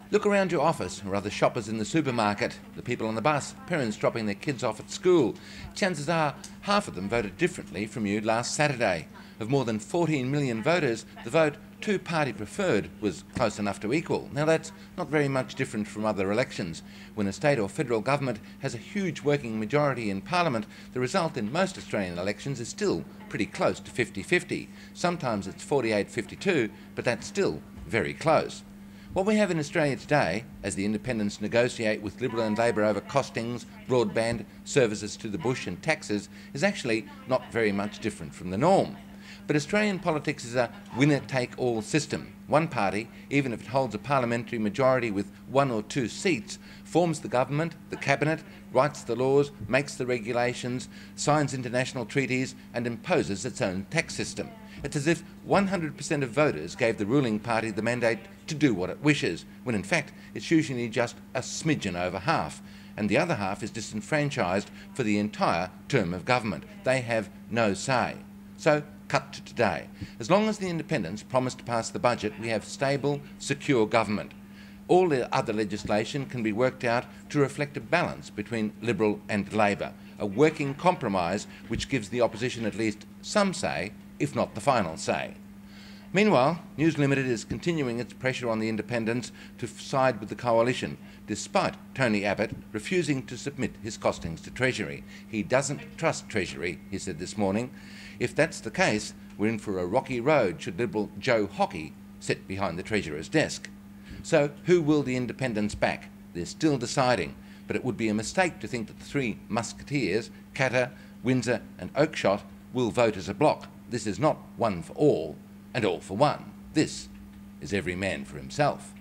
Look around your office or other shoppers in the supermarket, the people on the bus, parents dropping their kids off at school. Chances are half of them voted differently from you last Saturday. Of more than 14 million voters, the vote two-party preferred was close enough to equal. Now that's not very much different from other elections. When a state or federal government has a huge working majority in Parliament, the result in most Australian elections is still pretty close to 50-50. Sometimes it's 48-52, but that's still very close. What we have in Australia today, as the independents negotiate with Liberal and Labor over costings, broadband, services to the bush and taxes, is actually not very much different from the norm. But Australian politics is a winner-take-all system. One party, even if it holds a parliamentary majority with 1 or 2 seats, forms the government, the cabinet, writes the laws, makes the regulations, signs international treaties and imposes its own tax system. It's as if 100% of voters gave the ruling party the mandate to do what it wishes, when in fact it's usually just a smidgen over half, and the other half is disenfranchised for the entire term of government. They have no say. So, cut to today. As long as the independents promise to pass the budget, we have stable, secure government. All the other legislation can be worked out to reflect a balance between Liberal and Labor, a working compromise which gives the opposition at least some say, if not the final say. Meanwhile, News Limited is continuing its pressure on the independents to side with the coalition, despite Tony Abbott refusing to submit his costings to Treasury. He doesn't trust Treasury, he said this morning. If that's the case, we're in for a rocky road should Liberal Joe Hockey sit behind the Treasurer's desk. So who will the independents back? They're still deciding, but it would be a mistake to think that the 3 Musketeers, Katter, Windsor and Oakeshott, will vote as a bloc. This is not one for all and all for one. This is every man for himself.